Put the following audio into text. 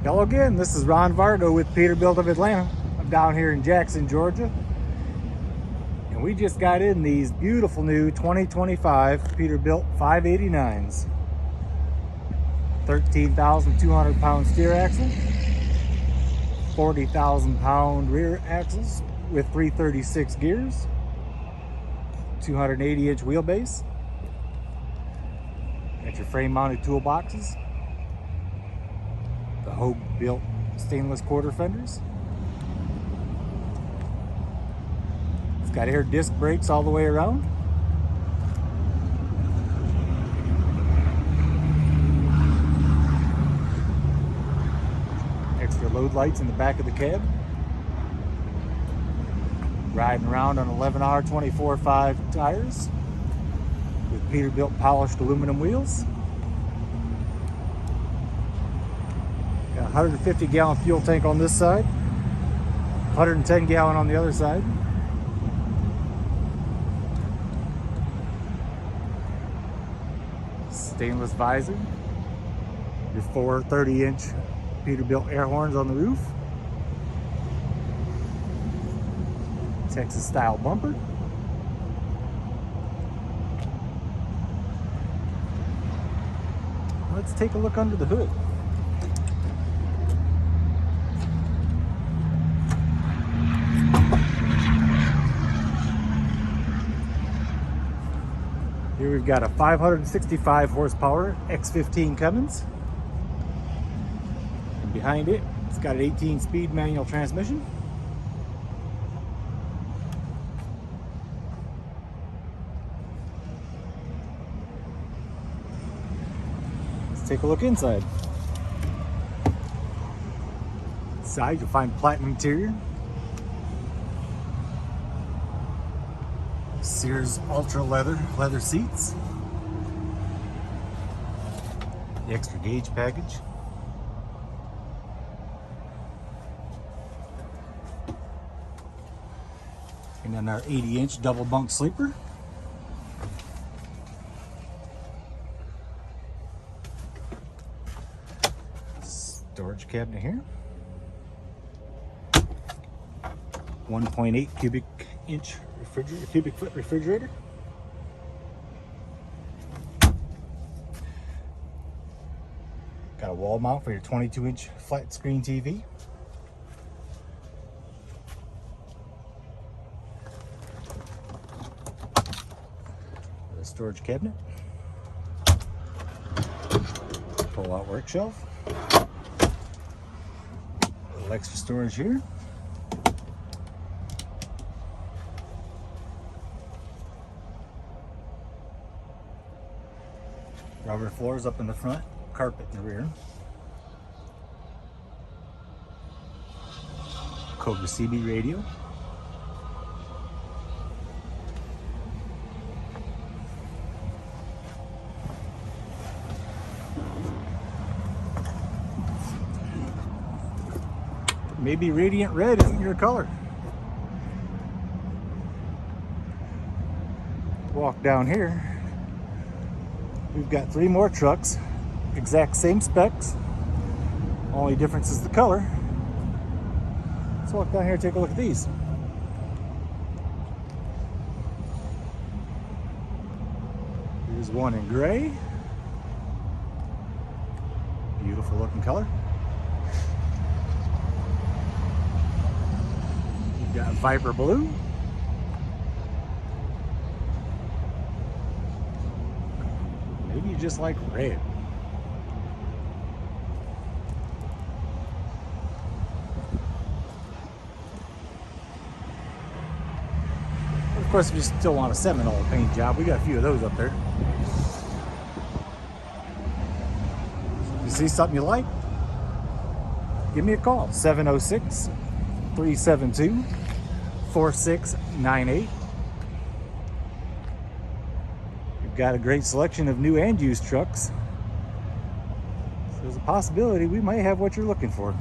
Hello again, this is Ron Vargo with Peterbilt of Atlanta. I'm down here in Jackson, Georgia. And we just got in these beautiful new 2025 Peterbilt 589's. 13,200 pound steer axle, 40,000 pound rear axles with 336 gears, 280 inch wheelbase. Got your frame mounted toolboxes, the Hogue built stainless quarter fenders. It's got air disc brakes all the way around. Extra load lights in the back of the cab. Riding around on 11R 24/5 tires with Peterbilt polished aluminum wheels. Got a 150 gallon fuel tank on this side, 110 gallon on the other side. Stainless visor, your 4 30-inch Peterbilt air horns on the roof, Texas style bumper, let's take a look under the hood. Here we've got a 565 horsepower X15 Cummins. And behind it, it's got an 18-speed manual transmission. Let's take a look inside. Inside you'll find platinum interior, Sears Ultra leather seats, the extra gauge package, and then our 80-inch double bunk sleeper. Storage cabinet here, 1.8 cubic foot refrigerator. Got a wall mount for your 22-inch flat screen TV. A storage cabinet. Pull out work shelf. A little extra storage here. Rubber floors up in the front, carpet in the rear. Cobra CB radio. Maybe radiant red isn't your color. Walk down here. We've got 3 more trucks, exact same specs, only difference is the color. Let's walk down here and take a look at these. Here's one in gray. Beautiful looking color. We've got Viper blue. Maybe you just like red. Of course, if you still want a Seminole paint job, we got a few of those up there. So if you see something you like, give me a call, 706-372-4698. Got a great selection of new and used trucks. So there's a possibility we might have what you're looking for.